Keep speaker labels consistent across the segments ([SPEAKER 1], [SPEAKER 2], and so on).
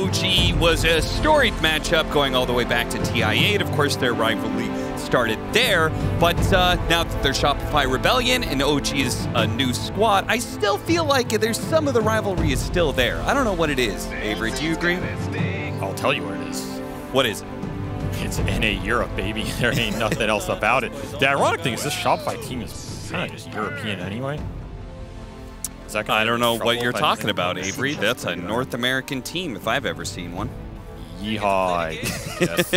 [SPEAKER 1] OG was a storied matchup going all the way back to TI8. Of course, their rivalry started there, but now that they're Shopify Rebellion and OG is a new squad, I still feel like there's some of the rivalry is still there. I don't know what it is. Avery, do you agree?
[SPEAKER 2] I'll tell you what it is.
[SPEAKER 1] What is it?
[SPEAKER 2] It's NA Europe, baby. There ain't nothing else about it. The ironic thing is this Shopify team is kind of just European anyway.
[SPEAKER 1] I don't know what you're talking about, Avery. That's a North American team if I've ever seen one.
[SPEAKER 2] Yeehaw. Yes.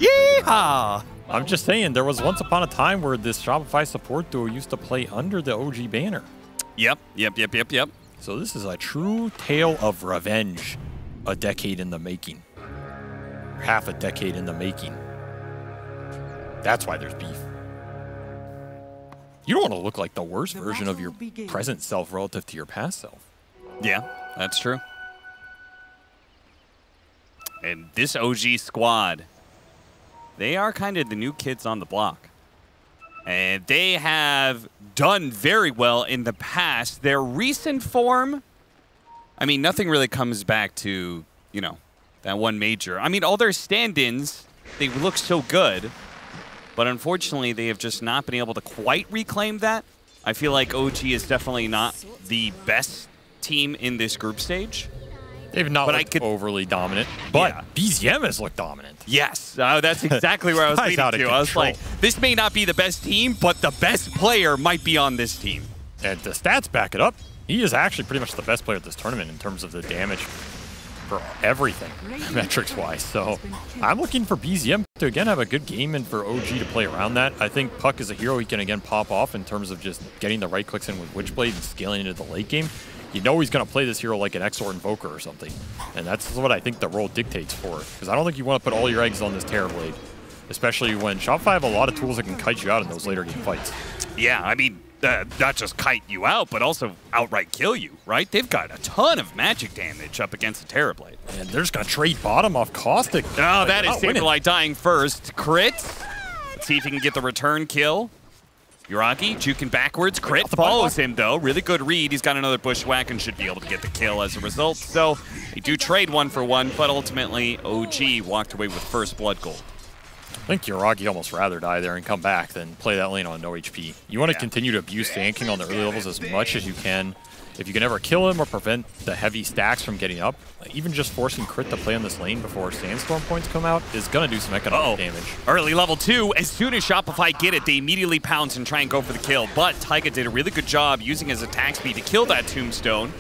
[SPEAKER 1] Yeehaw!
[SPEAKER 2] I'm just saying, there was once upon a time where this Shopify support duo used to play under the OG banner.
[SPEAKER 1] Yep.
[SPEAKER 2] So this is a true tale of revenge. A decade in the making. Half a decade in the making. That's why there's beef. You don't want to look like the worst version of your present self relative to your past self.
[SPEAKER 1] Yeah, that's true. And this OG squad, they are kind of the new kids on the block. And they have done very well in the past. Their recent form, I mean, nothing really comes back to, you know, that one major. I mean, all their stand-ins, they look so good. But unfortunately, they have just not been able to quite reclaim that. I feel like OG is definitely not the best team in this group stage.
[SPEAKER 2] They've not looked overly dominant, but yeah. BZM has looked dominant.
[SPEAKER 1] Yes, that's exactly where I was leading to. I was like, this may not be the best team, but the best player might be on this team.
[SPEAKER 2] And the stats back it up. He is actually pretty much the best player at this tournament in terms of the damage for everything, metrics-wise. So I'm looking for BZM to, again, have a good game and for OG to play around that. I think Puck is a hero he can, again, pop off in terms of just getting the right clicks in with Witchblade and scaling into the late game. You know he's going to play this hero like an Exort Invoker or something. And that's what I think the role dictates for. Because I don't think you want to put all your eggs on this Terrorblade, especially when Shopify have a lot of tools that can kite you out in those later game fights.
[SPEAKER 1] Yeah, I mean, not just kite you out, but also outright kill you, right? They've got a ton of magic damage up against the Terrorblade.
[SPEAKER 2] And they're just going to trade bottom off Caustic.
[SPEAKER 1] Oh, that is Saberlight dying first. Crit. Let's see if he can get the return kill. Yuragi juking backwards. Crit follows him, though. Really good read. He's got another bushwhack and should be able to get the kill as a result. So they do trade 1-for-1, but ultimately OG walked away with first blood gold.
[SPEAKER 2] I think Yuragi almost rather die there and come back than play that lane on no HP. You want to continue to abuse Sand on the early levels as much as you can. If you can ever kill him or prevent the heavy stacks from getting up, even just forcing Crit to play on this lane before Sandstorm points come out is going to do some economic damage.
[SPEAKER 1] Early level 2, as soon as Shopify get it, they immediately pounce and try and go for the kill. But Taiga did a really good job using his attack speed to kill that Tombstone.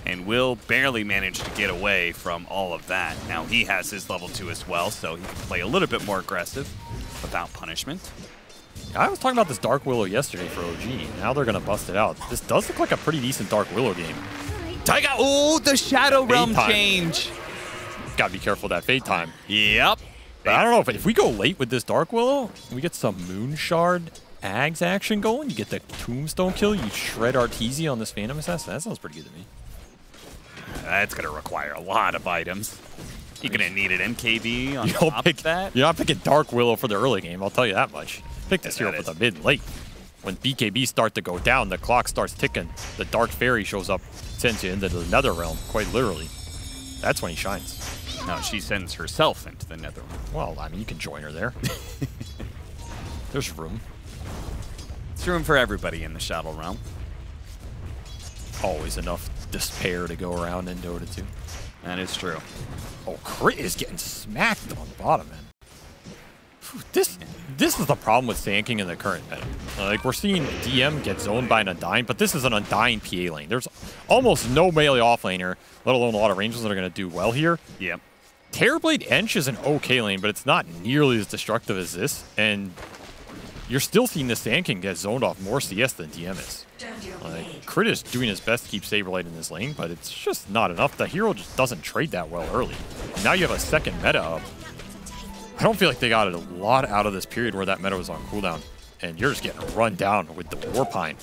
[SPEAKER 1] And Will barely managed to get away from all of that. Now he has his level 2 as well, so he can play a little bit more aggressive without punishment.
[SPEAKER 2] I was talking about this Dark Willow yesterday for OG. Now they're going to bust it out. This does look like a pretty decent Dark Willow game.
[SPEAKER 1] Taiga, oh, the Shadow Realm change.
[SPEAKER 2] Got to be careful of that Fade time.
[SPEAKER 1] Yep.
[SPEAKER 2] But I don't know, if we go late with this Dark Willow, we get some Moon Shard Ags action going. You get the Tombstone kill, you shred Arteezy on this Phantom Assassin. That sounds pretty good to me.
[SPEAKER 1] That's going to require a lot of items. You're going to need an MKB on top of that.
[SPEAKER 2] You're not picking Dark Willow for the early game, I'll tell you that much. Pick this hero for the mid and late. When BKB start to go down, the clock starts ticking. The Dark Fairy shows up, sends you into the Nether Realm, quite literally. That's when he shines.
[SPEAKER 1] No, she sends herself into the Nether Realm.
[SPEAKER 2] Well, I mean, you can join her there. There's room.
[SPEAKER 1] There's room for everybody in the Shadow Realm.
[SPEAKER 2] Always enough despair to go around in Dota 2.
[SPEAKER 1] That is true.
[SPEAKER 2] Oh, Crit is getting smacked on the bottom end. This is the problem with Sand King in the current meta. Like, we're seeing DM get zoned by an Undying, but this is an Undying PA lane. There's almost no melee offlaner, let alone a lot of rangers that are going to do well here.
[SPEAKER 1] Yep.
[SPEAKER 2] Terrorblade Ench is an okay lane, but it's not nearly as destructive as this, and you're still seeing the Sand King get zoned off more CS than DM is. Like, Crit is doing his best to keep Saberlight in this lane, but it's just not enough. The hero just doesn't trade that well early. And now you have a second meta up. I don't feel like they got a lot out of this period where that meta was on cooldown. And you're just getting run down with the Warpine.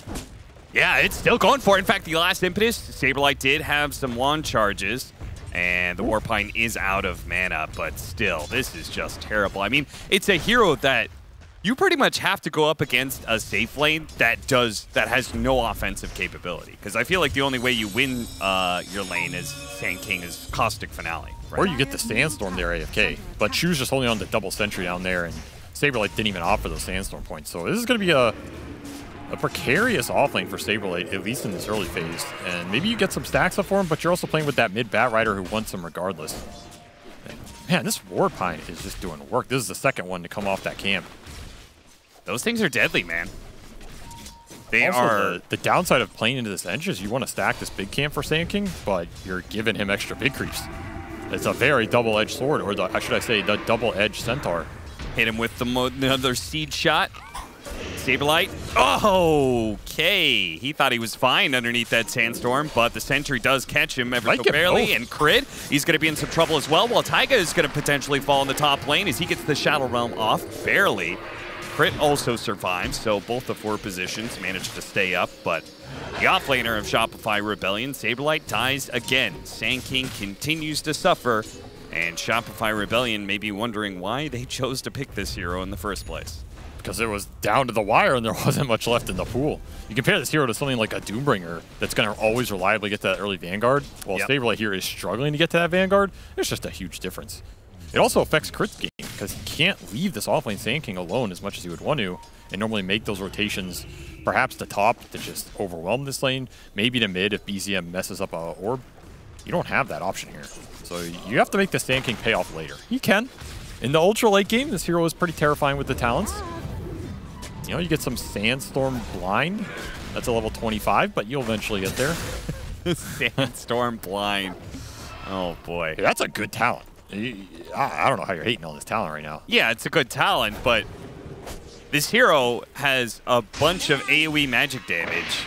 [SPEAKER 1] Yeah, it's still going for it. In fact, the last impetus, Saberlight did have some wand charges. And the Warpine is out of mana, but still, this is just terrible. I mean, it's a hero that you pretty much have to go up against a safe lane that has no offensive capability. Because I feel like the only way you win your lane as Sand King is Caustic Finale. Right?
[SPEAKER 2] Or you get the Sandstorm there AFK. But Chu's just holding on the double sentry down there, and Saberlight didn't even offer those Sandstorm points. So this is going to be a precarious offlane for Saberlight, at least in this early phase. And maybe you get some stacks up for him, but you're also playing with that mid Bat Rider who wants him regardless. And man, this Warpine is just doing work. This is the second one to come off that camp.
[SPEAKER 1] Those things are deadly, man. They
[SPEAKER 2] also,
[SPEAKER 1] are.
[SPEAKER 2] The downside of playing into this edge is you want to stack this big camp for Sand King, but you're giving him extra big creeps. It's a very double-edged sword, or should I say, the double-edged centaur.
[SPEAKER 1] Hit him with another seed shot. Saberlight. Oh, okay. He thought he was fine underneath that Sandstorm, but the Sentry does catch him ever so barely. And Crit, he's going to be in some trouble as well, while Taiga is going to potentially fall in the top lane as he gets the Shadow Realm off, barely. Crit also survives, so both the 4 positions managed to stay up, but the offlaner of Shopify Rebellion, Saberlight, dies again. Sand King continues to suffer, and Shopify Rebellion may be wondering why they chose to pick this hero in the first place.
[SPEAKER 2] Because it was down to the wire and there wasn't much left in the pool. You compare this hero to something like a Doombringer that's going to always reliably get to that early Vanguard, while Saberlight here is struggling to get to that Vanguard. There's just a huge difference. It also affects Crit's game, because he can't leave this offlane Sand King alone as much as he would want to, and normally make those rotations, perhaps to top to just overwhelm this lane, maybe to mid if BZM messes up a orb. You don't have that option here. So you have to make the Sand King pay off later. He can. In the ultra late game, this hero is pretty terrifying with the talents. You know, you get some Sandstorm Blind. That's a level 25, but you'll eventually get there.
[SPEAKER 1] Sandstorm Blind. Oh, boy.
[SPEAKER 2] That's a good talent. I don't know how you're hating on this talent right now.
[SPEAKER 1] Yeah, it's a good talent, but this hero has a bunch of AoE magic damage,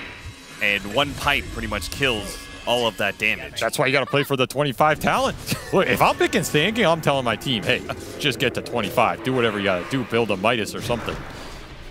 [SPEAKER 1] and one pipe pretty much kills all of that damage.
[SPEAKER 2] That's why you got to play for the 25 talent. Look, if I'm picking Sand King, I'm telling my team, hey, just get to 25. Do whatever you got to do. Build a Midas or something.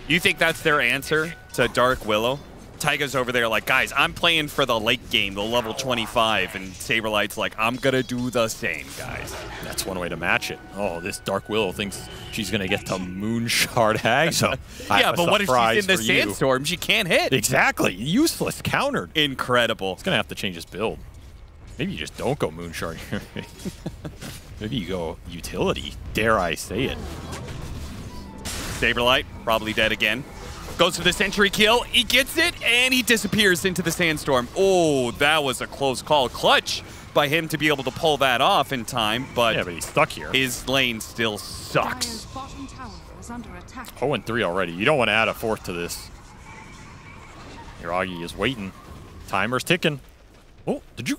[SPEAKER 1] You think that's their answer to Dark Willow? Taiga's over there like, guys, I'm playing for the late game, the level 25, and Saberlight's like, I'm going to do the same, guys.
[SPEAKER 2] That's one way to match it. Oh, this Dark Willow thinks she's going to get to Moonshard Hag. So
[SPEAKER 1] yeah, but what if she's in the Sandstorm? She can't hit.
[SPEAKER 2] Exactly. Useless. Countered.
[SPEAKER 1] Incredible.
[SPEAKER 2] It's going to have to change his build. Maybe you just don't go Moonshard. Maybe you go utility. Dare I say it.
[SPEAKER 1] Saberlight, probably dead again. Goes for the sentry kill. He gets it, and he disappears into the Sandstorm. Oh, that was a close call. Clutch by him to be able to pull that off in time, but
[SPEAKER 2] he's stuck here.
[SPEAKER 1] His lane still sucks.
[SPEAKER 2] 0-3 already. You don't want to add a 4th to this. Iragi is waiting. Timer's ticking. Oh, did you?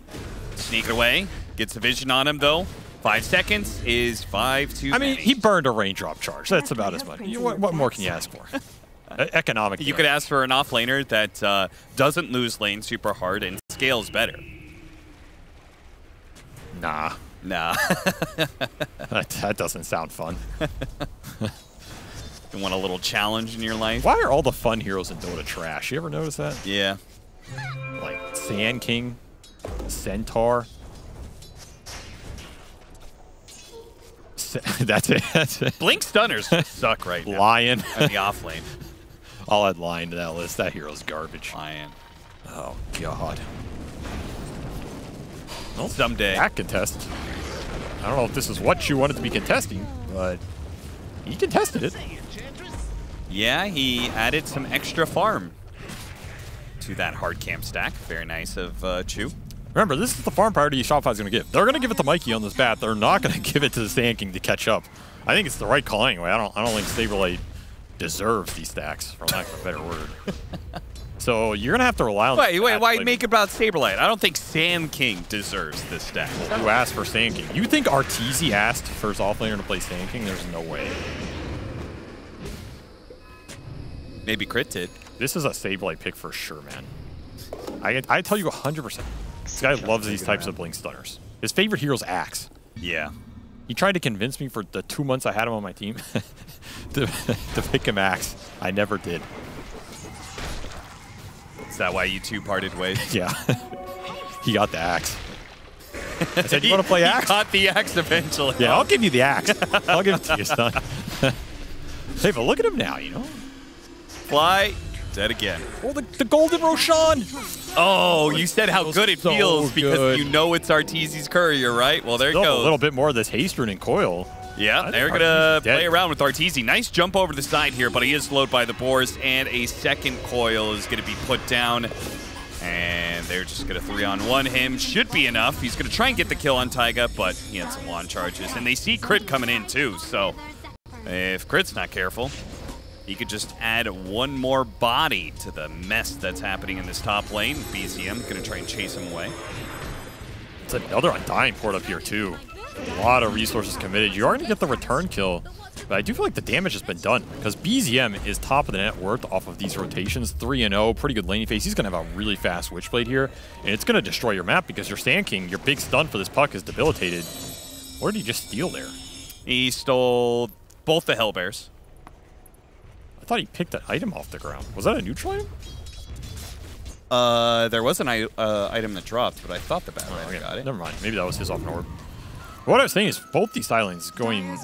[SPEAKER 1] Sneak it away. Gets a vision on him, though. 5 seconds is 5 too many.
[SPEAKER 2] I mean, he burned a raindrop charge. That's about as much. What more can you ask for? Economic.
[SPEAKER 1] You could ask for an offlaner that doesn't lose lane super hard and scales better.
[SPEAKER 2] Nah. that doesn't sound fun.
[SPEAKER 1] You want a little challenge in your life?
[SPEAKER 2] Why are all the fun heroes in Dota trash? You ever notice that?
[SPEAKER 1] Yeah.
[SPEAKER 2] Like Sand King, Centaur. That's it.
[SPEAKER 1] Blink Stunners suck right now.
[SPEAKER 2] Lion.
[SPEAKER 1] At the off lane.
[SPEAKER 2] I'll add Lion to that list. That hero's garbage.
[SPEAKER 1] Lion.
[SPEAKER 2] Oh, God.
[SPEAKER 1] Well, someday.
[SPEAKER 2] That contest. I don't know if this is what you wanted to be contesting, but he contested it.
[SPEAKER 1] Yeah, he added some extra farm to that hard camp stack. Very nice of Chu.
[SPEAKER 2] Remember, this is the farm priority Shopify's going to give. They're going to give it to Mikey on this bat. They're not going to give it to the Sand King to catch up. I think it's the right call anyway. I don't think Saberlight deserves these stacks, for lack of a better word. So you're going to have to rely on...
[SPEAKER 1] Wait, why make it about Saberlight? I don't think Sand King deserves this stack.
[SPEAKER 2] Well, who asked for Sand King? You think Arteezy asked for his offlaner to play Sand King? There's no way.
[SPEAKER 1] Maybe Crit did.
[SPEAKER 2] This is a Saberlight pick for sure, man. I tell you 100%. This guy loves these types of Blink Stunners. His favorite hero's Axe.
[SPEAKER 1] Yeah.
[SPEAKER 2] He tried to convince me for the 2 months I had him on my team to pick him Axe. I never did.
[SPEAKER 1] Is that why you two parted ways?
[SPEAKER 2] Yeah. He got the Axe. I said, you want to play Axe?
[SPEAKER 1] He got the Axe eventually.
[SPEAKER 2] Yeah, I'll give you the Axe. I'll give it to you, son. Hey, but look at him now, you know?
[SPEAKER 1] Fly. Dead again.
[SPEAKER 2] Oh, the golden Roshan.
[SPEAKER 1] Oh, you said how good it
[SPEAKER 2] so
[SPEAKER 1] feels because
[SPEAKER 2] good.
[SPEAKER 1] you know it's Arteezy's courier, right? Well, there you
[SPEAKER 2] Still
[SPEAKER 1] go.
[SPEAKER 2] a little bit more of this haste rune and coil.
[SPEAKER 1] Yeah, they're going to play around with Arteezy. Nice jump over the side here, but he is slowed by the boars, and a second coil is going to be put down. And they're just going to 3-on-1 him. Should be enough. He's going to try and get the kill on Taiga, but he had some launch charges. And they see Crit coming in, too. So if Crit's not careful, he could just add one more body to the mess that's happening in this top lane. BZM going to try and chase him away.
[SPEAKER 2] It's another Undying port up here, too. A lot of resources committed. You are going to get the return kill, but I do feel like the damage has been done because BZM is top of the net worth off of these rotations. 3-0, pretty good laning phase. He's going to have a really fast Witchblade here, and it's going to destroy your map because your Sand King, your big stun for this puck, is debilitated. What did he just steal there?
[SPEAKER 1] He stole both the Hellbears.
[SPEAKER 2] I thought he picked an item off the ground. Was that a neutral item?
[SPEAKER 1] There was an item that dropped, but I thought the bad guy got it.
[SPEAKER 2] Never mind. Maybe that was his off an orb. What I was saying is both these side lanes going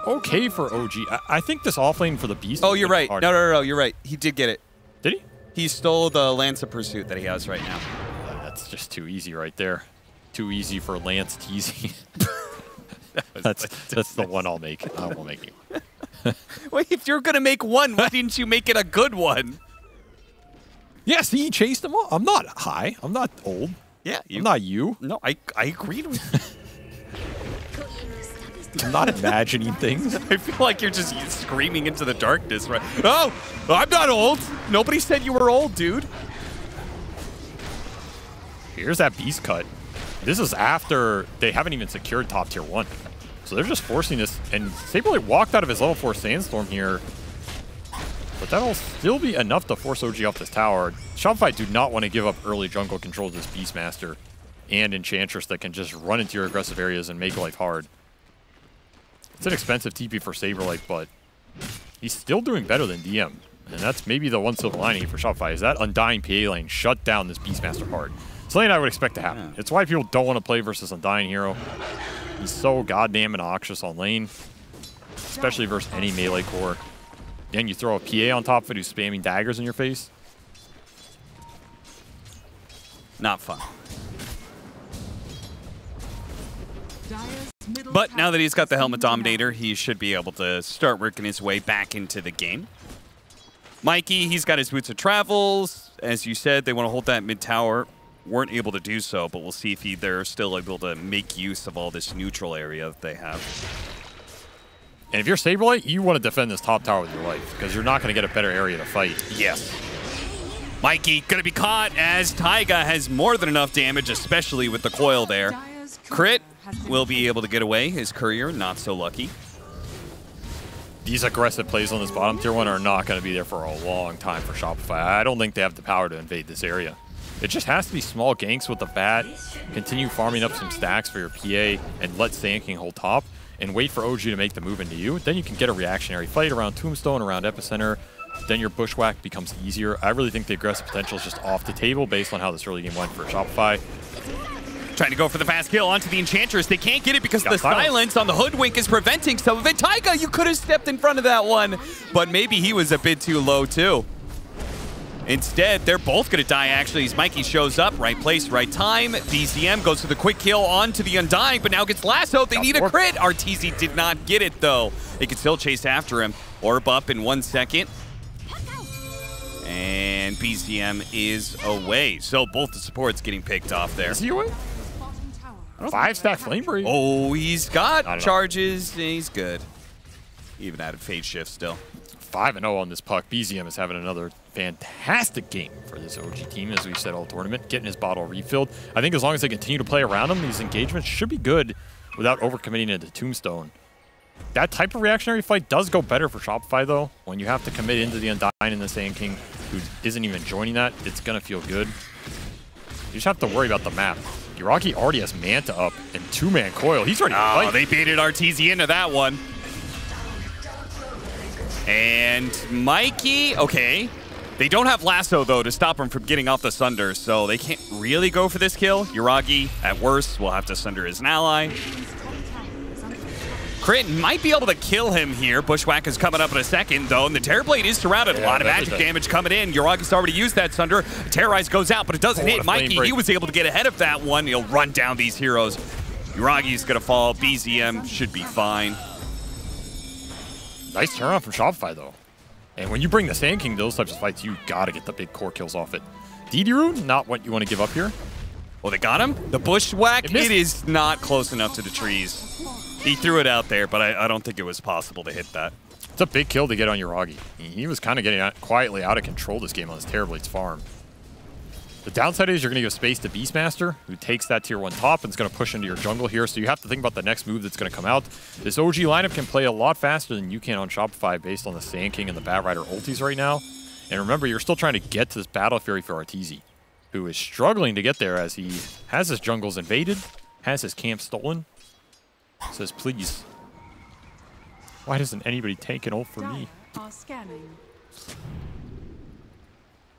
[SPEAKER 2] okay for OG. I think this off lane for the Beast.
[SPEAKER 1] Oh, you're right. No, you're right. He did get it.
[SPEAKER 2] Did he?
[SPEAKER 1] He stole the Lance of Pursuit that he has right now.
[SPEAKER 2] That's just too easy right there. Too easy for Lance teasing. that's the one I'll make. I won't make it.
[SPEAKER 1] Wait, if you're going to make one, why didn't you make it a good one?
[SPEAKER 2] Yeah, see, he chased him off. I'm not high. I'm not old.
[SPEAKER 1] Yeah,
[SPEAKER 2] I'm not you.
[SPEAKER 1] No, I agreed with you.
[SPEAKER 2] I'm not imagining things.
[SPEAKER 1] I feel like you're just screaming into the darkness, right? Oh, I'm not old. Nobody said you were old, dude.
[SPEAKER 2] Here's that beast cut. This is after they haven't even secured top tier 1. So they're just forcing this. And Saberlight walked out of his level 4 Sandstorm here. But that'll still be enough to force OG off this tower. Shopify do not want to give up early jungle control to this Beastmaster and Enchantress that can just run into your aggressive areas and make life hard. It's an expensive TP for Saberlight, but he's still doing better than DM. And that's maybe the one silver lining for Shopify, is that Undying PA lane shut down this Beastmaster hard. It's something I would expect to happen. It's why people don't want to play versus Undying hero. He's so goddamn innoxious on lane, especially versus any melee core. Then you throw a PA on top of it who's spamming daggers in your face.
[SPEAKER 1] Not fun. But now that he's got the Helmet Dominator, he should be able to start working his way back into the game. Mikey, he's got his Boots of Travels. As you said, they want to hold that mid tower. Weren't able to do so, but we'll see if they're still able to make use of all this neutral area that they have.
[SPEAKER 2] And if you're Saberlight, you want to defend this top tower with your life, because you're not going to get a better area to fight.
[SPEAKER 1] Yes. Mikey going to be caught as Taiga has more than enough damage, especially with the coil there. Crit will be able to get away. His courier, not so lucky.
[SPEAKER 2] These aggressive plays on this bottom tier 1 are not going to be there for a long time for Shopify. I don't think they have the power to invade this area. It just has to be small ganks with the bat, continue farming up some stacks for your PA, and let Sand King hold top, and wait for OG to make the move into you. Then you can get a reactionary fight around Tombstone, around Epicenter. Then your Bushwhack becomes easier. I really think the aggressive potential is just off the table based on how this early game went for Shopify.
[SPEAKER 1] Trying to go for the fast kill onto the Enchantress. They can't get it because the silence on the Hoodwink is preventing some of it. Taiga, you could have stepped in front of that one, but maybe he was a bit too low too. Instead, they're both going to die, actually, as Mikey shows up. Right place, right time. BZM goes for the quick kill onto the Undying, but now gets lassoed. They need a crit. Arteezy did not get it, though. They can still chase after him. Orb up in 1 second. And BZM is away. So both the supports getting picked off there.
[SPEAKER 2] Is he away? 5-stack Flame Break.
[SPEAKER 1] Oh, he's got charges. He's good. Even added Fade Shift still.
[SPEAKER 2] 5-0 on this puck. BZM is having another fantastic game for this OG team, as we've said all tournament, getting his bottle refilled. I think as long as they continue to play around him, these engagements should be good without overcommitting into Tombstone. That type of reactionary fight does go better for Shopify, though. When you have to commit into the Undying and the Sand King, who isn't even joining that, it's going to feel good. You just have to worry about the map. Yuragi already has Manta up and 2-man coil. He's ready to fight.
[SPEAKER 1] They baited Arteezy into that one. And Mikey, okay. They don't have Lasso, though, to stop him from getting off the Sunder, so they can't really go for this kill. Yuragi, at worst, will have to Sunder as an ally. Crit might be able to kill him here. Bushwhack is coming up in a second, though, and the Terrorblade is surrounded. A lot of magic damage coming in. Yuragi's already used that Sunder. Terrorize goes out, but it doesn't hit Mikey. He was able to get ahead of that one. He'll run down these heroes. Yuragi's going to fall. BZM should be fine.
[SPEAKER 2] Nice turn on from Shopify, though. And when you bring the Sand King to those types of fights, you got to get the big core kills off it. DD Rune, not what you want to give up here.
[SPEAKER 1] Well, they got him. The Bushwhack, it is not close enough to the trees. He threw it out there, but I don't think it was possible to hit that.
[SPEAKER 2] It's a big kill to get on Yuragi. He was kind of getting quietly out of control this game on his Terrorblade's farm. The downside is you're going to give space to Beastmaster, who takes that tier 1 top and is going to push into your jungle here, so you have to think about the next move that's going to come out. This OG lineup can play a lot faster than you can on Shopify based on the Sand King and the Bat Rider ultis right now. And remember, you're still trying to get to this Battle Fury for Arteezy, who is struggling to get there as he has his jungles invaded, has his camp stolen. Says, please, why doesn't anybody take an ult for me?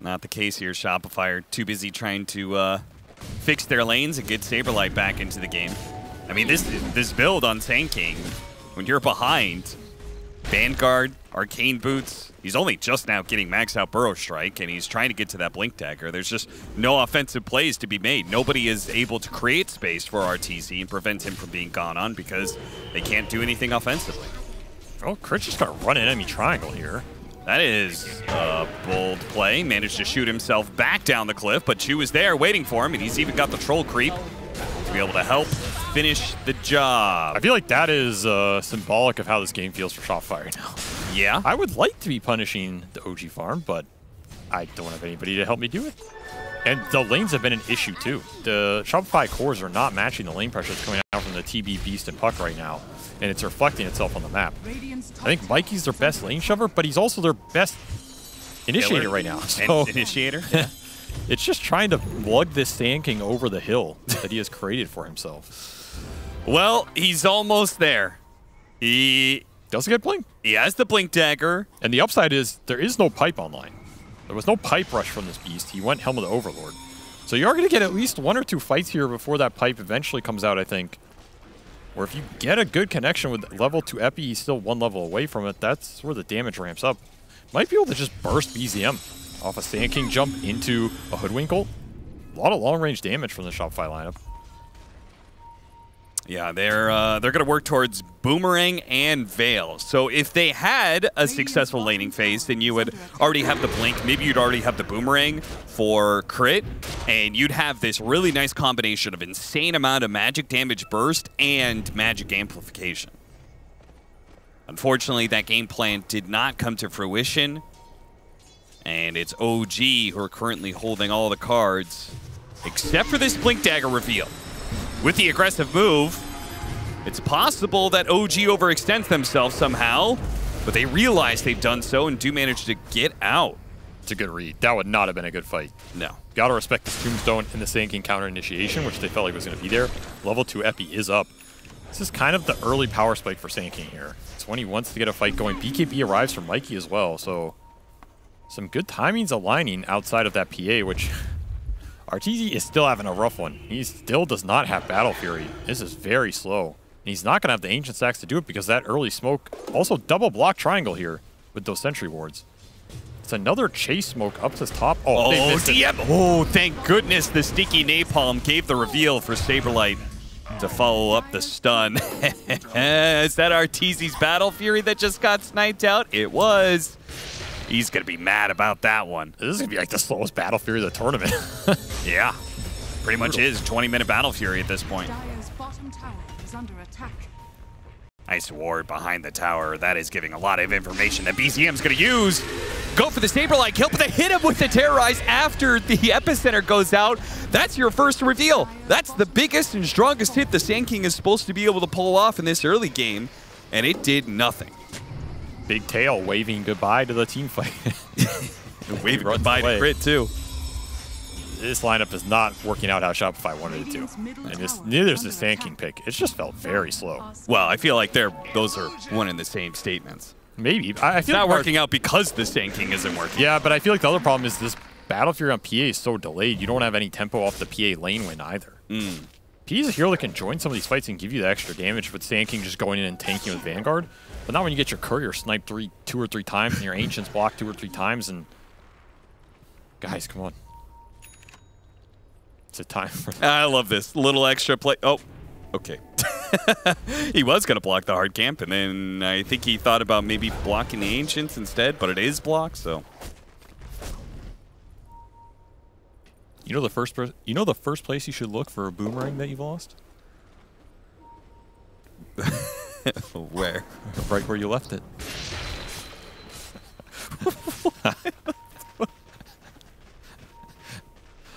[SPEAKER 1] Not the case here. Shopify are too busy trying to fix their lanes and get Saberlight back into the game. I mean, this build on Sand King, when you're behind, Vanguard, Arcane Boots, he's only just now getting maxed out Burrow Strike, and he's trying to get to that Blink Dagger. There's just no offensive plays to be made. Nobody is able to create space for RTZ and prevent him from being gone on because they can't do anything offensively.
[SPEAKER 2] Oh, Crit's just going to run an enemy triangle here.
[SPEAKER 1] That is a bold play. Managed to shoot himself back down the cliff, but Chu is there waiting for him, and he's even got the troll creep to be able to help finish the job.
[SPEAKER 2] I feel like that is symbolic of how this game feels for Shopify right now.
[SPEAKER 1] Yeah?
[SPEAKER 2] I would like to be punishing the OG farm, but I don't have anybody to help me do it. And the lanes have been an issue, too. The Shopify cores are not matching the lane pressure that's coming out from the TB, Beast, and Puck right now. And it's reflecting itself on the map. I think Mikey's their best lane shover, but he's also their best initiator right now. So
[SPEAKER 1] initiator? Yeah.
[SPEAKER 2] It's just trying to lug this Sand King over the hill that he has created for himself.
[SPEAKER 1] Well, he's almost there. He
[SPEAKER 2] does get Blink.
[SPEAKER 1] He has the Blink Dagger.
[SPEAKER 2] And the upside is there is no pipe online. There was no pipe rush from this beast. He went Helm of the Overlord. So you are going to get at least 1 or 2 fights here before that pipe eventually comes out, I think. Or if you get a good connection with level 2 Epi, he's still 1 level away from it. That's where the damage ramps up. Might be able to just burst BZM off a Sand King jump into a Hoodwinkle. A lot of long-range damage from the Shopify lineup.
[SPEAKER 1] Yeah, they're going to work towards Boomerang and Veil. So if they had a successful laning phase, then you would already have the Blink. Maybe you'd already have the Boomerang for Crit, and you'd have this really nice combination of insane amount of magic damage burst and magic amplification. Unfortunately, that game plan did not come to fruition, and it's OG who are currently holding all the cards, except for this Blink Dagger reveal. With the aggressive move, it's possible that OG overextends themselves somehow, but they realize they've done so and do manage to get out.
[SPEAKER 2] It's a good read. That would not have been a good fight.
[SPEAKER 1] No.
[SPEAKER 2] Gotta respect the Tombstone and the Sand King counter initiation, which they felt like was going to be there. Level 2 Epi is up. This is kind of the early power spike for Sand King here. It's when he wants to get a fight going. BKB arrives from Mikey as well, so some good timings aligning outside of that PA, which Arteezy is still having a rough one. He still does not have Battle Fury. This is very slow. And he's not going to have the Ancient Stacks to do it because that early smoke also double block triangle here with those Sentry Wards. It's another chase smoke up to the top. Oh, they missed it.
[SPEAKER 1] Oh, thank goodness the Sticky Napalm gave the reveal for Saberlight to follow up the stun. Is that Arteezy's Battle Fury that just got sniped out? It was. He's going to be mad about that one.
[SPEAKER 2] This is going to be like the slowest Battle Fury of the tournament.
[SPEAKER 1] Yeah. Pretty much is 20-minute Battle Fury at this point.
[SPEAKER 3] Dire's bottom tower is under attack.
[SPEAKER 1] Nice ward behind the tower. That is giving a lot of information that BZM's going to use. Go for the Saberlight kill, but they hit him with the Terrorize after the Epicenter goes out. That's your first reveal. That's the biggest and strongest hit the Sand King is supposed to be able to pull off in this early game, and it did nothing.
[SPEAKER 2] Big Tail waving goodbye to the team fight.
[SPEAKER 1] Waving goodbye to Crit, too.
[SPEAKER 2] This lineup is not working out how Shopify wanted it to. And neither is the Sand King pick. It just felt very slow.
[SPEAKER 1] Well, I feel like those are one and the same statements.
[SPEAKER 2] Maybe.
[SPEAKER 1] It's not working out because the Sand King isn't working.
[SPEAKER 2] Yeah, but I feel like the other problem is this Battle Fury on PA is so delayed. You don't have any tempo off the PA lane win either. P is a hero that can join some of these fights and give you the extra damage with Sand King just going in and tanking with Vanguard. But not when you get your Courier sniped 2 or 3 times and your Ancients blocked 2 or 3 times. And guys, come on. It's a time for that.
[SPEAKER 1] I love this. Little extra play. Oh, okay. He was going to block the hard camp, and then I think he thought about maybe blocking the Ancients instead, but it is blocked, so.
[SPEAKER 2] You know the first place you should look for a boomerang that you've lost?
[SPEAKER 1] Where?
[SPEAKER 2] Right where you left it.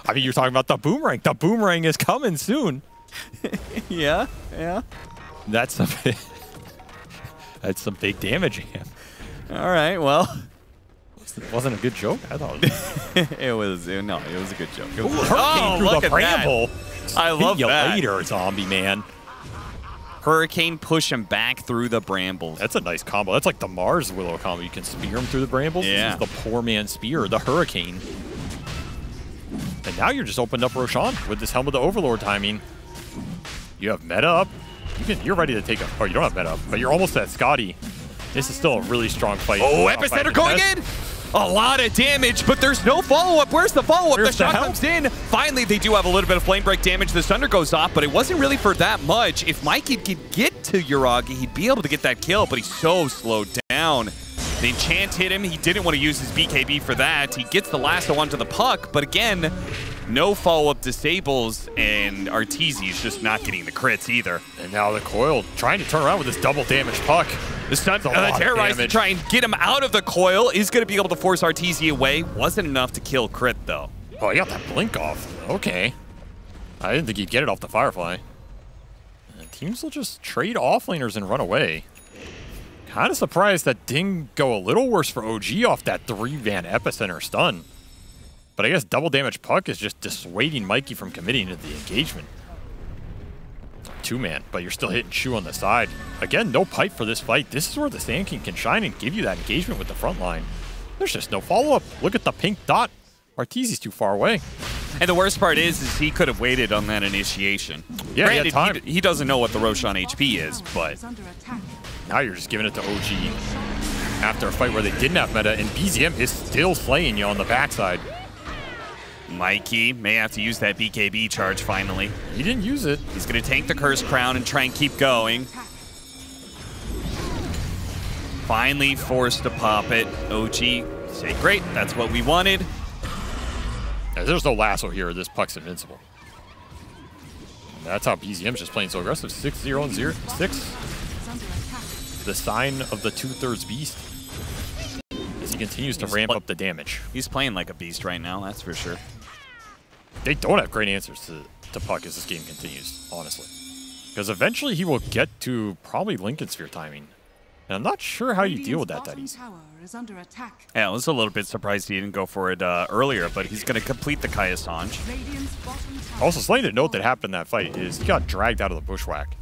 [SPEAKER 2] I mean, you're talking about the boomerang. The boomerang is coming soon.
[SPEAKER 1] Yeah.
[SPEAKER 2] That's some big damage.
[SPEAKER 1] All right, well.
[SPEAKER 2] It wasn't a good joke? I thought
[SPEAKER 1] it was a good joke.
[SPEAKER 2] Ooh, Hurricane through
[SPEAKER 1] look
[SPEAKER 2] the
[SPEAKER 1] at
[SPEAKER 2] bramble.
[SPEAKER 1] that. I love
[SPEAKER 2] Hit you
[SPEAKER 1] that.
[SPEAKER 2] later, zombie man.
[SPEAKER 1] Hurricane push him back through the brambles.
[SPEAKER 2] That's a nice combo. That's like the Mars Willow combo. You can spear him through the brambles.
[SPEAKER 1] Yeah.
[SPEAKER 2] This is the poor man spear, the Hurricane. And now you're just opened up Roshan with this Helm of the Overlord timing. You have meta up. You're ready to take a... Oh, you don't have meta up, but you're almost at Scotty. This is still a really strong fight.
[SPEAKER 1] Oh, Epicenter going in! A lot of damage, but there's no follow-up. Where's the follow-up? The shot comes in. Finally, they do have a little bit of flame break damage. The Thunder goes off, but it wasn't really for that much. If Mikey could get to Uragi, he'd be able to get that kill, but he's so slowed down. The enchant hit him. He didn't want to use his BKB for that. He gets the lasso onto the puck, but again, no follow-up disables, and Arteezy is just not getting the crits either.
[SPEAKER 2] And now the Coil trying to turn around with this double damage puck.
[SPEAKER 1] The Terrorize to try and get him out of the coil is going to be able to force Arteezy away. Wasn't enough to kill crit, though.
[SPEAKER 2] Oh, he got that blink off. Okay. I didn't think he'd get it off the Firefly. And teams will just trade offlaners and run away. Kind of surprised that didn't go a little worse for OG off that 3-van Epicenter stun. But I guess double damage puck is just dissuading Mikey from committing to the engagement. 2-man, but you're still hitting Shu on the side. Again, no pipe for this fight. This is where the Sand King can shine and give you that engagement with the front line. There's just no follow-up. Look at the pink dot. Arteezy's too far away.
[SPEAKER 1] And the worst part is he could have waited on that initiation.
[SPEAKER 2] Yeah,
[SPEAKER 1] Granted,
[SPEAKER 2] he had time.
[SPEAKER 1] He doesn't know what the Roshan HP is, but
[SPEAKER 2] Now you're just giving it to OG after a fight where they didn't have meta, and BZM is still slaying you on the backside.
[SPEAKER 1] Mikey may have to use that BKB charge finally.
[SPEAKER 2] He didn't use it.
[SPEAKER 1] He's going to tank the Curse Crown and try and keep going. Finally forced to pop it. OG say, great, that's what we wanted.
[SPEAKER 2] There's no lasso here. This puck's invincible. And that's how BZM's just playing so aggressive. 6-0 and 0-6. The sign of the 2/3 beast. As he continues to ramp up the damage.
[SPEAKER 1] He's playing like a beast right now, that's for sure.
[SPEAKER 2] They don't have great answers to puck as this game continues, honestly. Because eventually he will get to probably Lincoln Sphere timing. And I'm not sure how you deal with that easy.
[SPEAKER 1] Yeah, I was a little bit surprised he didn't go for it earlier, but he's going to complete the Kaya Sanj.
[SPEAKER 2] Also, something to note that happened in that fight is he got dragged out of the bushwhack.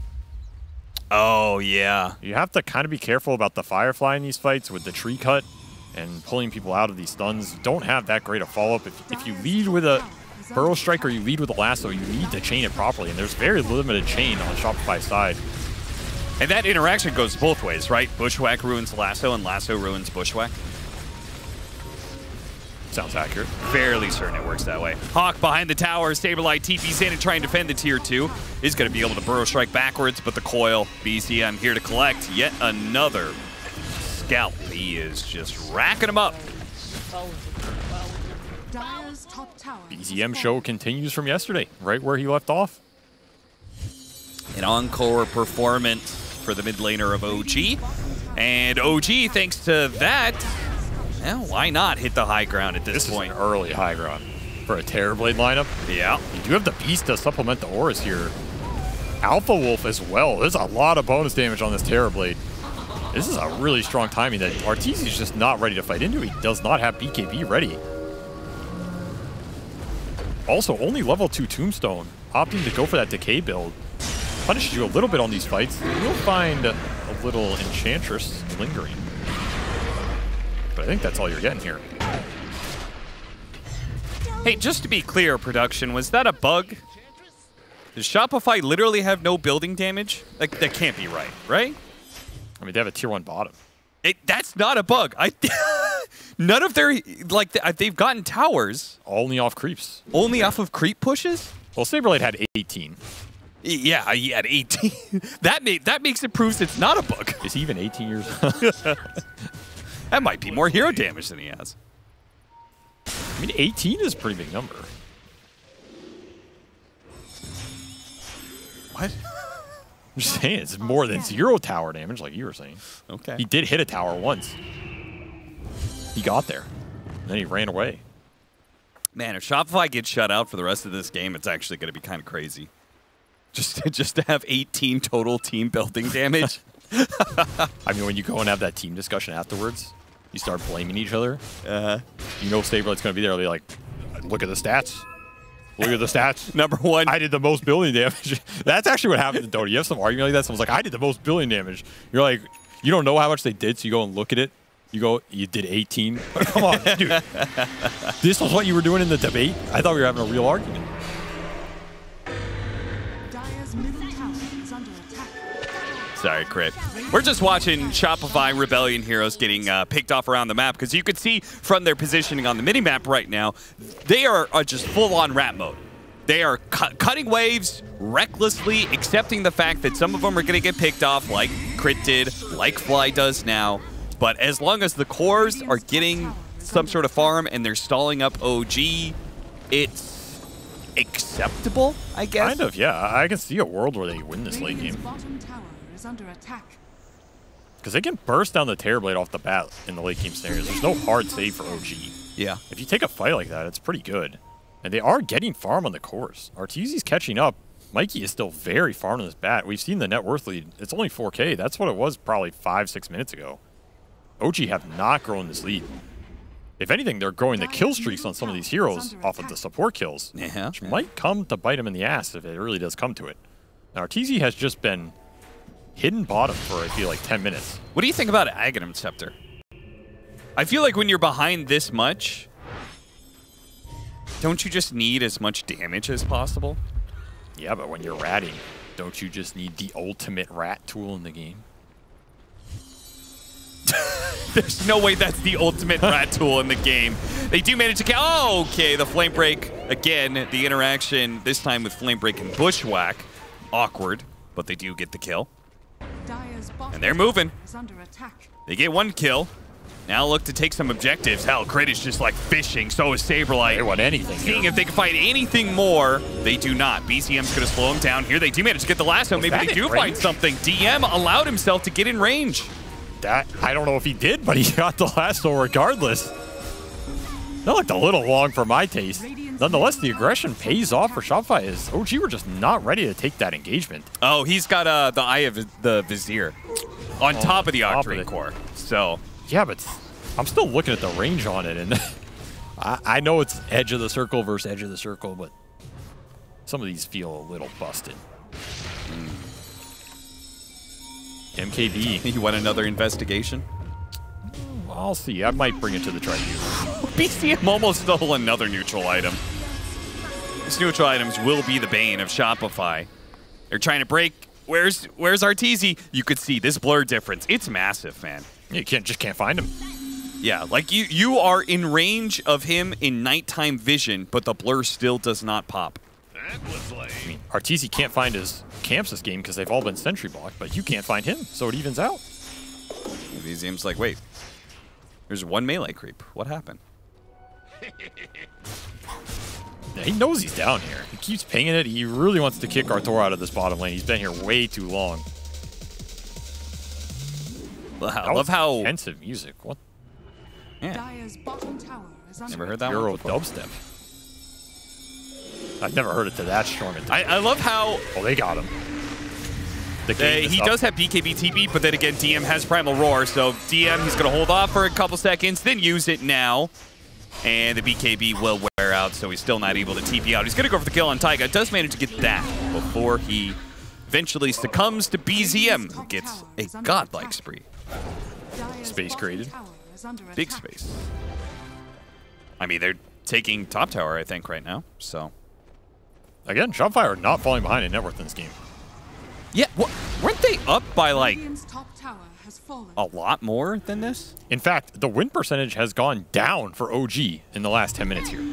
[SPEAKER 1] Oh, yeah.
[SPEAKER 2] You have to kind of be careful about the Firefly in these fights with the tree cut and pulling people out of these stuns. Don't have that great a follow-up. If you lead with a Burrow Strike or you lead with a lasso, you need to chain it properly, and there's very limited chain on Shopify's side.
[SPEAKER 1] And that interaction goes both ways, right? Bushwhack ruins lasso, and lasso ruins bushwhack.
[SPEAKER 2] Sounds accurate.
[SPEAKER 1] Fairly certain it works that way. Hawk behind the tower. Saberlight TP's in and trying to defend the tier 2. He's going to be able to Burrow Strike backwards, but the coil. BZM here to collect yet another scalp. He is just racking them up.
[SPEAKER 2] BZM show continues from yesterday, right where he left off.
[SPEAKER 1] An encore performance for the mid laner of OG. And OG, thanks to that, well, why not hit the high ground at this point?
[SPEAKER 2] Is an early high ground for a Terrorblade lineup.
[SPEAKER 1] Yeah.
[SPEAKER 2] You do have the Beast to supplement the auras here. Alpha Wolf as well. There's a lot of bonus damage on this Terrorblade. This is a really strong timing that Arteezy's just not ready to fight into. He does not have BKB ready. Also, only level 2 Tombstone, opting to go for that Decay build. Punishes you a little bit on these fights. You'll find a little Enchantress lingering. But I think that's all you're getting here.
[SPEAKER 1] Hey, just to be clear, production, was that a bug? Does Shopify literally have no building damage? Like, that can't be right, right?
[SPEAKER 2] I mean, they have a tier 1 bottom.
[SPEAKER 1] That's not a bug. None of their, like, they've gotten towers.
[SPEAKER 2] Only off creeps.
[SPEAKER 1] Only off of creep pushes?
[SPEAKER 2] Well, Saberblade had 18.
[SPEAKER 1] Yeah, he had 18. that makes it proves it's not a bug.
[SPEAKER 2] Is he even 18 years old?
[SPEAKER 1] That might be more hero damage than he has.
[SPEAKER 2] I mean, 18 is a pretty big number.
[SPEAKER 1] What?
[SPEAKER 2] I'm just saying, it's more than 0 tower damage, like you were saying.
[SPEAKER 1] Okay.
[SPEAKER 2] He did hit a tower once. He got there. And then he ran away.
[SPEAKER 1] Man, if Shopify gets shut out for the rest of this game, it's actually going to be kind of crazy. Just to have 18 total team building damage.
[SPEAKER 2] I mean, when you go and have that team discussion afterwards, you start blaming each other. You know Saberblade's going to be there. They're like, look at the stats. Look at the stats.
[SPEAKER 1] Number 1.
[SPEAKER 2] I did the most building damage. That's actually what happens in Dota. You have some argument like that. Someone's like, I did the most building damage. You're like, you don't know how much they did, so you go and look at it. You go, you did 18. Come on, dude. This was what you were doing in the debate? I thought we were having a real argument.
[SPEAKER 3] Dire's middle tower is under attack.
[SPEAKER 1] Sorry, Crit. We're just watching Shopify Rebellion heroes getting picked off around the map because you could see from their positioning on the minimap right now, they are just full-on rat mode. They are cutting waves recklessly, accepting the fact that some of them are going to get picked off like Crit did, like Fly does now. But as long as the cores are getting some sort of farm and they're stalling up OG, it's acceptable, I guess.
[SPEAKER 2] Kind of, yeah. I can see a world where they win this late
[SPEAKER 3] Radiant's
[SPEAKER 2] game.
[SPEAKER 3] bottom tower is under attack.
[SPEAKER 2] Because they can burst down the Terrorblade off the bat in the late game scenarios. There's no hard save for OG.
[SPEAKER 1] Yeah.
[SPEAKER 2] If you take a fight like that, it's pretty good. And they are getting farm on the cores. Arteezy's catching up. Mikey is still very farm on this bat. We've seen the net worth lead. It's only 4K. That's what it was probably 5-6 minutes ago. OG have not grown this lead. If anything, they're growing the kill streaks on some of these heroes off of the support kills, which might come to bite them in the ass if it really does come to it. Now, Arteezy has just been hidden bottom for, I feel like, 10 minutes.
[SPEAKER 1] What do you think about Aghanim Scepter? I feel like when you're behind this much, don't you just need as much damage as possible?
[SPEAKER 2] Yeah, but when you're ratting, don't you just need the ultimate rat tool in the game?
[SPEAKER 1] There's no way that's the ultimate rat tool in the game. They do manage to kill. Oh, okay, the Flame Break. Again, the interaction, this time with Flame Break and Bushwhack. Awkward, but they do get the kill.
[SPEAKER 3] Dire's bottom
[SPEAKER 1] And they're moving.
[SPEAKER 3] tower is under attack.
[SPEAKER 1] They get 1 kill. Now look to take some objectives. Hell, Crit is just like fishing. So is Saberlight.
[SPEAKER 2] They want anything.
[SPEAKER 1] Seeing if they can find anything more. They do not. BCM's going to slow him down here. They do manage to get the last one. Maybe
[SPEAKER 2] that
[SPEAKER 1] they do
[SPEAKER 2] in
[SPEAKER 1] find
[SPEAKER 2] range?
[SPEAKER 1] something. DM allowed himself to get in range.
[SPEAKER 2] That, I don't know if he did, but he got the lasso regardless. That looked a little long for my taste. Nonetheless, the aggression pays off for Shopify. As OG were just not ready to take that engagement.
[SPEAKER 1] Oh, he's got the Eye of the Vizier on top of the
[SPEAKER 2] top of
[SPEAKER 1] Octarine
[SPEAKER 2] it.
[SPEAKER 1] core. So,
[SPEAKER 2] Yeah, but I'm still looking at the range on it, and I know it's edge of the circle versus edge of the circle, but some of these feel a little busted. MKB.
[SPEAKER 1] you want another investigation?
[SPEAKER 2] I'll see. I might bring it to the tribunal.
[SPEAKER 1] BCM almost stole another neutral item. These neutral items will be the bane of Shopify. They're trying to break. Where's Arteezy? You could see this blur difference. It's massive, man.
[SPEAKER 2] You just can't find him.
[SPEAKER 1] Yeah, like you are in range of him in nighttime vision, but the blur still does not pop.
[SPEAKER 2] I mean, Arteezy can't find his camps this game because they've all been sentry blocked, but you can't find him, so it evens out.
[SPEAKER 1] BCM's like, wait, there's 1 melee creep. What happened?
[SPEAKER 2] Yeah, he knows he's down here. He keeps pinging it. He really wants to kick Arthur out of this bottom lane. He's been here way too long.
[SPEAKER 1] I love how
[SPEAKER 2] intensive music. What?
[SPEAKER 1] Yeah.
[SPEAKER 3] Dire's bottom tower is under
[SPEAKER 1] Never heard that
[SPEAKER 2] Euro
[SPEAKER 1] one before.
[SPEAKER 2] dubstep. I've never heard it to that strong.
[SPEAKER 1] I love how
[SPEAKER 2] Oh, they got him. The game is
[SPEAKER 1] he
[SPEAKER 2] up.
[SPEAKER 1] does have BKB TP, but then again, DM has Primal Roar, so DM, he's going to hold off for a couple seconds, then use it now. And the BKB will wear out, so he's still not able to TP out. He's going to go for the kill on Taiga. Does manage to get that before he eventually succumbs to BZM, who gets a godlike spree.
[SPEAKER 3] Dire's
[SPEAKER 2] Space
[SPEAKER 3] bottom
[SPEAKER 2] created.
[SPEAKER 3] tower is under
[SPEAKER 1] Big
[SPEAKER 3] attack.
[SPEAKER 1] space. I mean, they're taking top tower, I think, right now, so.
[SPEAKER 2] again, Shopify are not falling behind in net worth in this game.
[SPEAKER 1] Yeah, weren't they up by like
[SPEAKER 3] Radiant's top tower has fallen.
[SPEAKER 1] a lot more than this?
[SPEAKER 2] In fact, the win percentage has gone down for OG in the last 10 minutes here.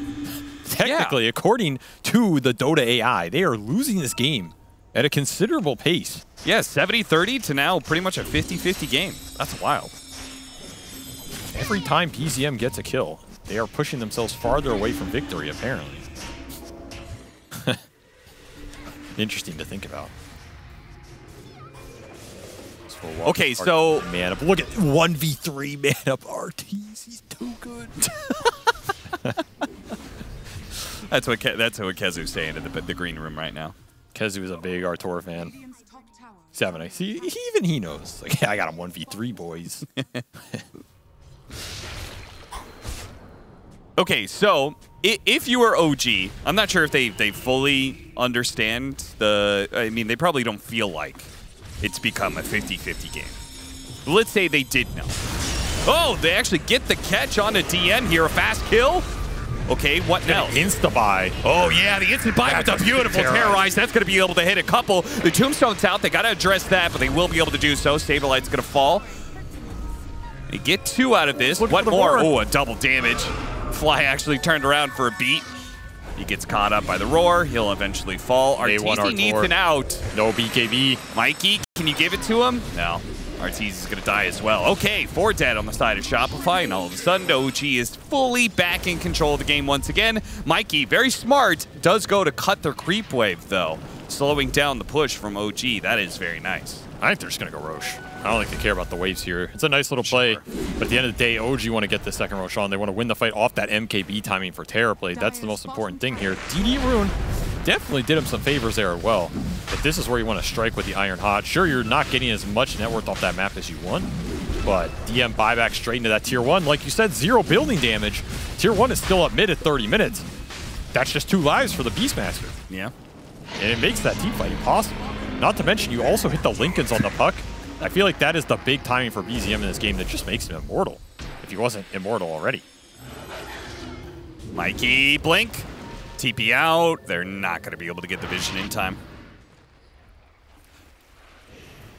[SPEAKER 2] Technically, according to the Dota AI, they are losing this game at a considerable pace.
[SPEAKER 1] Yeah, 70-30 to now pretty much a 50-50 game. That's wild.
[SPEAKER 2] Every time BZM gets a kill, they are pushing themselves farther away from victory, apparently. Interesting to think about.
[SPEAKER 1] Okay, so
[SPEAKER 2] man up. Look at 1v3 man up Arteez. He's too good.
[SPEAKER 1] that's what Kezu's saying in the green room right now.
[SPEAKER 2] Kezu is a big Artor fan.
[SPEAKER 3] Radiant's top tower.
[SPEAKER 2] 7. I see. Even he knows. Like, I got him 1v3, boys.
[SPEAKER 1] Okay, so if you are OG, I'm not sure if they fully understand the. I mean, they probably don't feel like it's become a 50-50 game. But let's say they did know. Oh, they actually get the catch on a DN here, a fast kill. Okay, what now?
[SPEAKER 2] Insta-buy.
[SPEAKER 1] Oh, yeah, the instant buy with the beautiful Terrorize. That's going to be able to hit a couple. The Tombstone's out. They got to address that, but they will be able to do so. Saberlight's going to fall. They get 2 out of this. What more? Oh, a double damage. Fly actually turned around for a beat. He gets caught up by the roar. He'll eventually fall. Arteezy needs an out.
[SPEAKER 2] No BKB.
[SPEAKER 1] Mikey, can you give it to him? No. Arteezy is going to die as well. Okay, 4 dead on the side of Shopify, and all of a sudden, OG is fully back in control of the game once again. Mikey, very smart, does go to cut their creep wave, though, slowing down the push from OG. That is very nice.
[SPEAKER 2] I think they're just going to go Roche. I don't think they care about the waves here. It's a nice little play, but at the end of the day, OG want to get the second Roche on. They want to win the fight off that MKB timing for Terror play. That's the most important thing here. DD Rune definitely did him some favors there as well, but this is where you want to strike with the Iron Hot. Sure, you're not getting as much net worth off that map as you want, but DM buyback straight into that Tier 1. Like you said, 0 building damage. Tier 1 is still up mid at 30 minutes. That's just 2 lives for the Beastmaster.
[SPEAKER 1] Yeah.
[SPEAKER 2] And it makes that team fight impossible. Not to mention, you also hit the Lincolns on the puck. I feel like that is the big timing for BZM in this game that just makes him immortal, if he wasn't immortal already.
[SPEAKER 1] Mikey, blink. TP out. They're not going to be able to get the vision in time.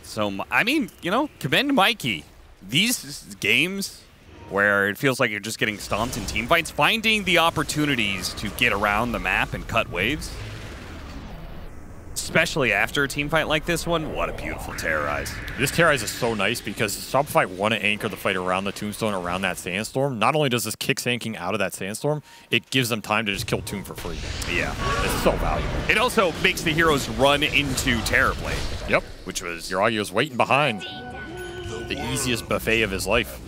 [SPEAKER 1] So, I mean, you know, commend Mikey. These games where it feels like you're just getting stomped in team fights, finding the opportunities to get around the map and cut waves, especially after a team fight like this one, what a beautiful Terrorize.
[SPEAKER 2] This Terrorize is so nice because Shopify want to anchor the fight around the Tombstone, around that Sandstorm. Not only does this kick Sand out of that Sandstorm, it gives them time to just kill Tomb for free.
[SPEAKER 1] Yeah.
[SPEAKER 2] It's so valuable.
[SPEAKER 1] It also makes the heroes run into Terrorblade.
[SPEAKER 2] Yep.
[SPEAKER 1] Which was...
[SPEAKER 2] Yuragi was waiting behind. The easiest buffet of his life.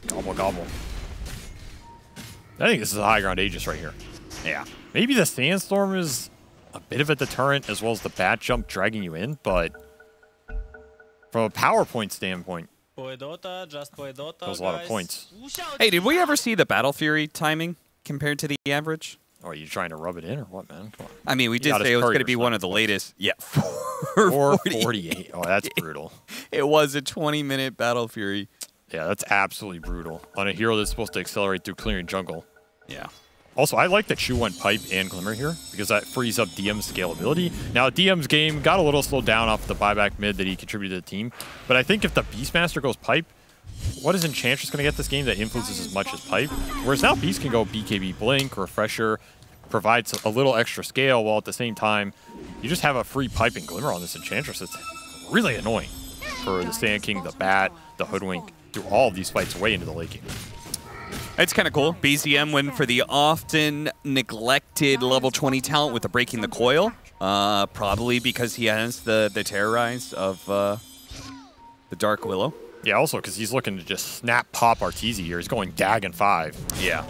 [SPEAKER 2] Gobble, gobble. I think this is a high ground Aegis right here.
[SPEAKER 1] Yeah.
[SPEAKER 2] Maybe the Sandstorm is a bit of a deterrent as well as the bat jump dragging you in, but from a PowerPoint standpoint, there's a lot of points.
[SPEAKER 1] Hey, did we ever see the Battle Fury timing compared to the average?
[SPEAKER 2] Oh, are you trying to rub it in or what, man? Come on.
[SPEAKER 1] I mean, we did say it was going to be one of the latest. Yeah,
[SPEAKER 2] 448. Oh, that's brutal.
[SPEAKER 1] It was a 20-minute Battle Fury.
[SPEAKER 2] Yeah, that's absolutely brutal. On a hero that's supposed to accelerate through clearing jungle.
[SPEAKER 1] Yeah.
[SPEAKER 2] Also, I like that Shu went Pipe and Glimmer here because that frees up DM's scalability. Now, DM's game got a little slowed down off the buyback mid that he contributed to the team, but I think if the Beastmaster goes Pipe, what is Enchantress going to get this game that influences as much as Pipe? Whereas now Beast can go BKB Blink, Refresher, provides a little extra scale, while at the same time, you just have a free Pipe and Glimmer on this Enchantress. It's really annoying for the Sand King, the Bat, the Hoodwink, through all of these fights way into the late game.
[SPEAKER 1] It's kind of cool. BZM went for the often neglected level 20 talent with the Breaking the Coil, probably because he has the Terrorize of the Dark Willow.
[SPEAKER 2] Yeah, also because he's looking to just snap pop Arteezy here. He's going Dagon 5.
[SPEAKER 1] Yeah.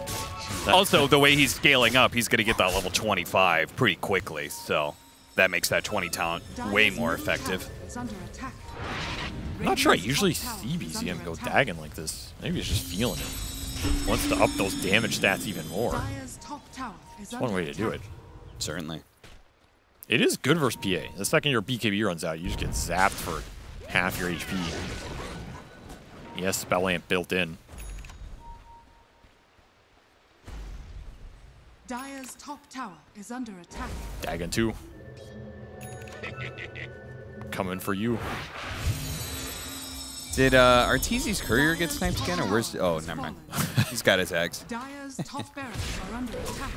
[SPEAKER 1] Also, the way he's scaling up, he's going to get that level 25 pretty quickly, so that makes that 20 talent way more effective.
[SPEAKER 2] I'm not sure I usually see BZM go Dagon like this. Maybe he's just feeling it. Wants to up those damage stats even more. It's one way to do it.
[SPEAKER 1] Certainly.
[SPEAKER 2] It is good versus PA. The second your BKB runs out, you just get zapped for half your HP. Yes, Spell Amp built in.
[SPEAKER 3] Dire's top tower is under attack.
[SPEAKER 2] Dagon 2. Coming for you.
[SPEAKER 1] Did Arteezy's courier get sniped again, or where's? Oh, never mind. He's got his eggs.
[SPEAKER 3] Dire's top barracks are under attack.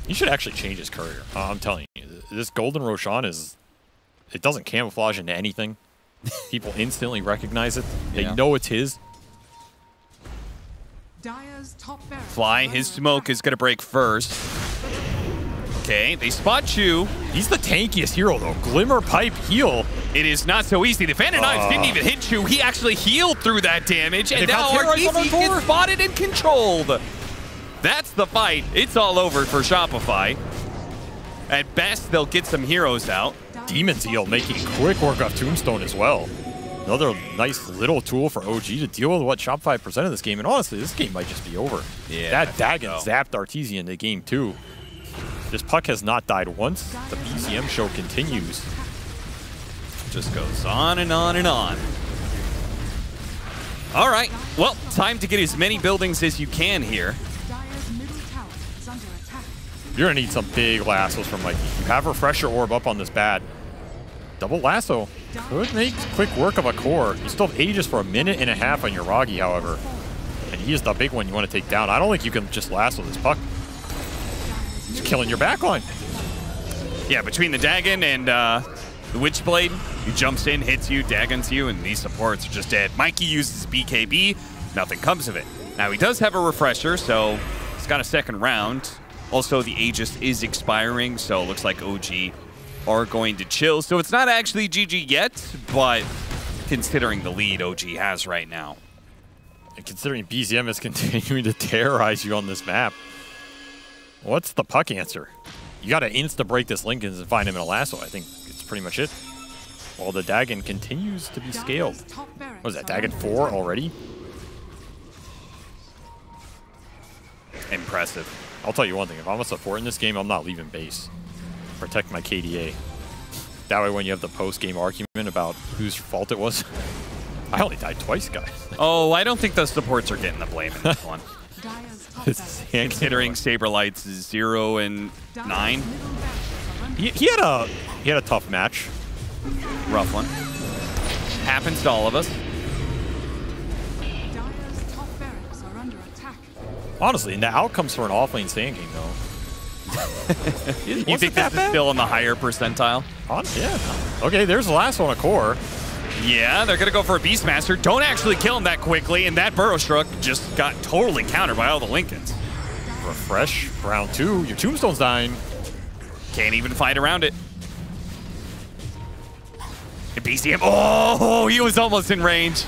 [SPEAKER 2] He should actually change his courier. I'm telling you, this Golden Roshan is... It doesn't camouflage into anything. People instantly recognize it. They know it's his.
[SPEAKER 3] Dire's top barracks
[SPEAKER 1] Fly,
[SPEAKER 3] are
[SPEAKER 1] his
[SPEAKER 3] under
[SPEAKER 1] smoke
[SPEAKER 3] attack.
[SPEAKER 1] is going to break first. Okay, they spot you.
[SPEAKER 2] He's the tankiest hero, though. Glimmer Pipe heal.
[SPEAKER 1] It is not so easy. The Phantom Knives didn't even hit you. He actually healed through that damage, and
[SPEAKER 2] They've
[SPEAKER 1] now
[SPEAKER 2] got terrorized on
[SPEAKER 1] Arteezy
[SPEAKER 2] our
[SPEAKER 1] gets
[SPEAKER 2] core.
[SPEAKER 1] spotted and controlled. That's the fight. It's all over for Shopify. At best, they'll get some heroes out.
[SPEAKER 2] Demon's Eel making quick work of Tombstone as well. Another nice little tool for OG to deal with what Shopify presented this game. And honestly, this game might just be over.
[SPEAKER 1] Yeah,
[SPEAKER 2] That Dagon zapped Arteezy into game 2. This puck has not died once. The BZM show continues.
[SPEAKER 1] Just goes on and on and on. All right. Well, time to get as many buildings as you can here.
[SPEAKER 3] Dire's middle tower is under attack.
[SPEAKER 2] You're going to need some big lassos from Mikey. You have Refresher Orb up on this bat. Double lasso could make quick work of a core. You still have Aegis for 1.5 minutes on your Ragi, however. And he is the big one you want to take down. I don't think you can just lasso this puck. He's killing your backline.
[SPEAKER 1] Yeah, between the Dagon and the Witchblade, he jumps in, hits you, Dagons you, and these supports are just dead. Mikey uses BKB, nothing comes of it. Now, he does have a refresher, so he's got a second round. Also, the Aegis is expiring, so it looks like OG are going to chill. So it's not actually GG yet, but considering the lead OG has right now.
[SPEAKER 2] And considering BZM is continuing to terrorize you on this map, what's the puck answer? You got to insta-break this Lincolns and find him in a lasso. I think it's pretty much it. While the Dagon continues to be scaled.
[SPEAKER 3] Dire's top barracks
[SPEAKER 2] What was that,
[SPEAKER 3] are
[SPEAKER 2] Dagon
[SPEAKER 3] under
[SPEAKER 2] 4
[SPEAKER 3] attack.
[SPEAKER 2] already?
[SPEAKER 1] Impressive.
[SPEAKER 2] I'll tell you one thing. If I'm a support in this game, I'm not leaving base. Protect my KDA. That way when you have the post-game argument about whose fault it was. I only died twice, guys.
[SPEAKER 1] Oh, I don't think the supports are getting the blame in this one.
[SPEAKER 3] Dire's top
[SPEAKER 2] It's
[SPEAKER 3] barracks.
[SPEAKER 1] Considering Saberlight's 0 and 9.
[SPEAKER 3] Dire's middle barracks are under
[SPEAKER 2] He had a tough match.
[SPEAKER 1] Rough one. Happens to all of us.
[SPEAKER 3] Dire's top barracks are under attack.
[SPEAKER 2] Honestly, and the outcomes for an off-lane sand game, though.
[SPEAKER 1] You think this is still in the higher percentile?
[SPEAKER 2] Yeah. Okay, there's the last one, a core.
[SPEAKER 1] Yeah, they're going to go for a Beastmaster. Don't actually kill him that quickly, and that Burrow Struck just got totally countered by all the Lincolns.
[SPEAKER 2] Refresh, round 2. Your Tombstone's dying.
[SPEAKER 1] Can't even fight around it. And BCM, oh, he was almost in range.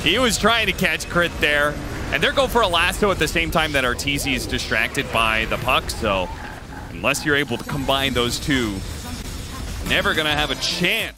[SPEAKER 1] He was trying to catch crit there. And they're going for a lasso at the same time that Arteezy is distracted by the puck, so unless you're able to combine those two, never going to have a chance.